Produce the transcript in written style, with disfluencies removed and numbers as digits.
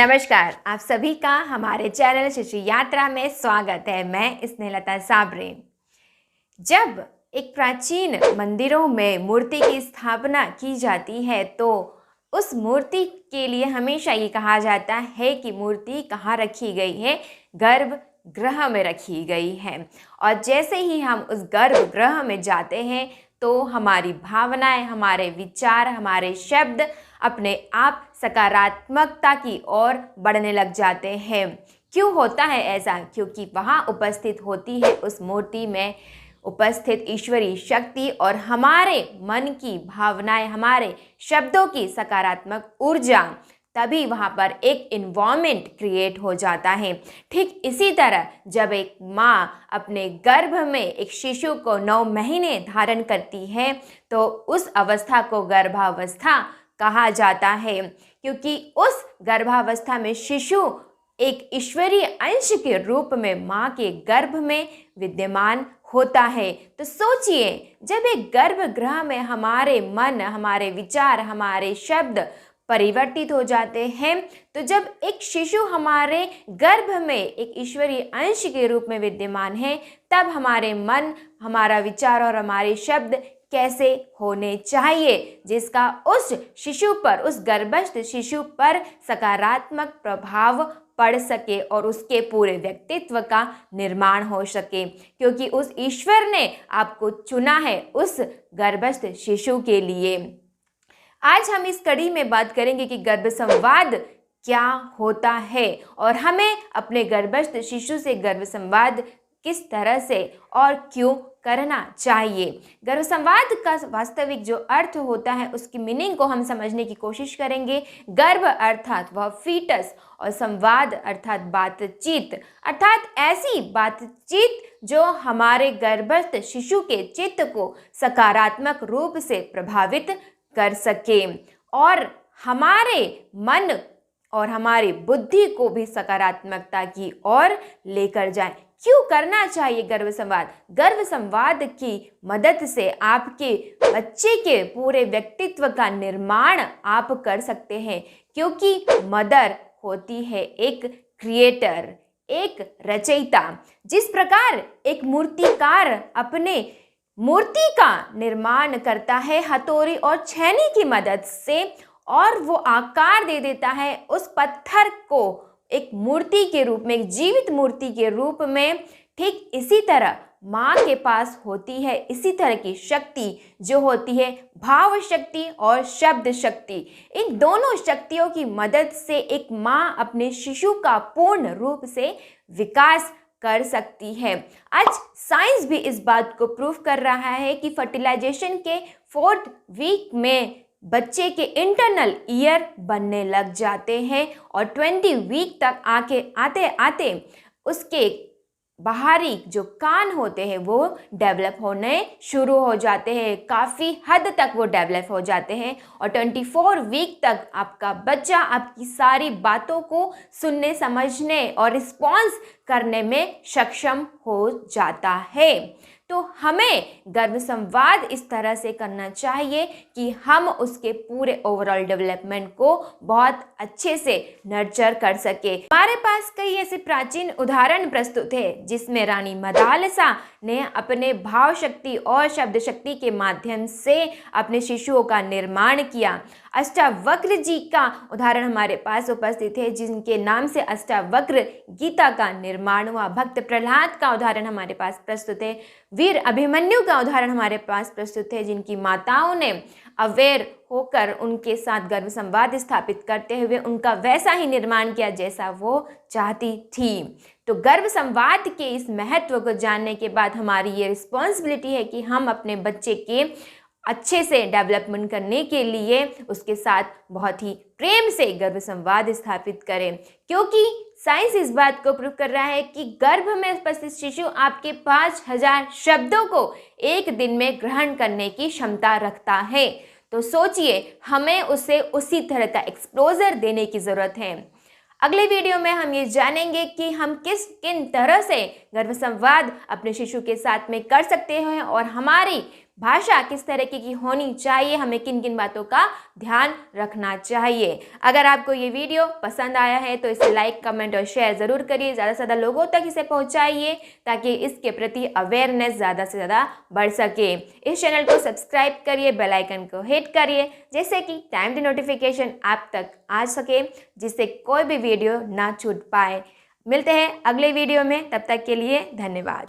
नमस्कार, आप सभी का हमारे चैनल शिशु यात्रा में स्वागत है। मैं स्नेहलता साबरे। जब एक प्राचीन मंदिरों में मूर्ति की स्थापना की जाती है तो उस मूर्ति के लिए हमेशा ये कहा जाता है कि मूर्ति कहाँ रखी गई है, गर्भगृह में रखी गई है। और जैसे ही हम उस गर्भगृह में जाते हैं तो हमारी भावनाएं, हमारे विचार, हमारे शब्द अपने आप सकारात्मकता की ओर बढ़ने लग जाते हैं। क्यों होता है ऐसा? क्योंकि वहाँ उपस्थित होती है उस मूर्ति में उपस्थित ईश्वरीय शक्ति और हमारे मन की भावनाएं, हमारे शब्दों की सकारात्मक ऊर्जा, तभी वहाँ पर एक इन्वायरमेंट क्रिएट हो जाता है। ठीक इसी तरह जब एक माँ अपने गर्भ में एक शिशु को 9 महीने धारण करती है तो उस अवस्था को गर्भावस्था कहा जाता है, क्योंकि उस गर्भावस्था में शिशु एक ईश्वरीय अंश के रूप में माँ के गर्भ में विद्यमान होता है। तो सोचिए, जब एक गर्भगृह में हमारे मन, हमारे विचार, हमारे शब्द परिवर्तित हो जाते हैं, तो जब एक शिशु हमारे गर्भ में एक ईश्वरीय अंश के रूप में विद्यमान है, तब हमारे मन, हमारा विचार और हमारे शब्द कैसे होने चाहिए, जिसका उस शिशु पर, उस गर्भस्थ शिशु पर सकारात्मक प्रभाव पड़ सके और उसके पूरे व्यक्तित्व का निर्माण हो सके, क्योंकि उस ईश्वर ने आपको चुना है उस गर्भस्थ शिशु के लिए। आज हम इस कड़ी में बात करेंगे कि गर्भ संवाद क्या होता है और हमें अपने गर्भस्थ शिशु से गर्भ संवाद किस तरह से और क्यों करना चाहिए। गर्भ संवाद का वास्तविक जो अर्थ होता है, उसकी मीनिंग को हम समझने की कोशिश करेंगे। गर्भ अर्थात वह फीटस और संवाद अर्थात बातचीत, अर्थात ऐसी बातचीत जो हमारे गर्भस्थ शिशु के चित्त को सकारात्मक रूप से प्रभावित कर सके और हमारे मन और हमारी बुद्धि को भी सकारात्मकता की ओर लेकर जाए। क्यों करना चाहिए गर्भ संवाद? गर्भ संवाद की मदद से आपके बच्चे के पूरे व्यक्तित्व का निर्माण आप कर सकते हैं, क्योंकि मदर होती है एक क्रिएटर, एक रचयिता। जिस प्रकार एक मूर्तिकार अपने मूर्ति का निर्माण करता है हथौड़ी और छेनी की मदद से और वो आकार दे देता है उस पत्थर को एक मूर्ति के रूप में, एक जीवित मूर्ति के रूप में, ठीक इसी तरह माँ के पास होती है इसी तरह की शक्ति जो होती है भाव शक्ति और शब्द शक्ति। इन दोनों शक्तियों की मदद से एक माँ अपने शिशु का पूर्ण रूप से विकास कर सकती है। आज साइंस भी इस बात को प्रूव कर रहा है कि फर्टिलाइजेशन के 4th वीक में बच्चे के इंटरनल ईयर बनने लग जाते हैं और 20 वीक तक आते आते उसके बाहरी जो कान होते हैं वो डेवलप होने शुरू हो जाते हैं, काफ़ी हद तक वो डेवलप हो जाते हैं और 24 वीक तक आपका बच्चा आपकी सारी बातों को सुनने, समझने और रिस्पॉन्स करने में सक्षम हो जाता है। तो हमें गर्भ संवाद इस तरह से करना चाहिए कि हम उसके पूरे ओवरऑल डेवलपमेंट को बहुत अच्छे से नर्चर कर सके। हमारे पास कई ऐसे प्राचीन उदाहरण प्रस्तुत है जिसमें रानी मदालसा ने अपने भाव शक्ति और शब्द शक्ति के माध्यम से अपने शिशुओं का निर्माण किया। अष्टावक्र जी का उदाहरण हमारे पास उपस्थित है, जिनके नाम से अष्टावक्र गीता का निर्माण हुआ। भक्त प्रहलाद का उदाहरण हमारे पास प्रस्तुत है। वीर अभिमन्यु का उदाहरण हमारे पास प्रस्तुत है, जिनकी माताओं ने अवेयर होकर उनके साथ गर्भ संवाद स्थापित करते हुए उनका वैसा ही निर्माण किया जैसा वो चाहती थी। तो गर्भ संवाद के इस महत्व को जानने के बाद हमारी ये रिस्पॉन्सिबिलिटी है कि हम अपने बच्चे के अच्छे से डेवलपमेंट करने के लिए उसके साथ बहुत ही प्रेम से गर्भ संवाद स्थापित करें, क्योंकि साइंस इस बात को प्रूव कर रहा है कि गर्भ में उपस्थित शिशु आपके 5000 शब्दों को एक दिन में ग्रहण करने की क्षमता रखता है। तो सोचिए, हमें उसे उसी तरह का एक्सपोजर देने की ज़रूरत है। अगले वीडियो में हम ये जानेंगे कि हम किन तरह से गर्भ संवाद अपने शिशु के साथ में कर सकते हैं और हमारी भाषा किस तरीके की होनी चाहिए, हमें किन किन बातों का ध्यान रखना चाहिए। अगर आपको ये वीडियो पसंद आया है तो इसे लाइक, कमेंट और शेयर ज़रूर करिए, ज़्यादा से ज़्यादा लोगों तक इसे पहुंचाइए ताकि इसके प्रति अवेयरनेस ज़्यादा से ज़्यादा बढ़ सके। इस चैनल को सब्सक्राइब करिए, बेल आइकन को हिट करिए जिससे कि टाइमली नोटिफिकेशन आप तक आ सके, जिससे कोई भी वीडियो ना छूट पाए। मिलते हैं अगले वीडियो में, तब तक के लिए धन्यवाद।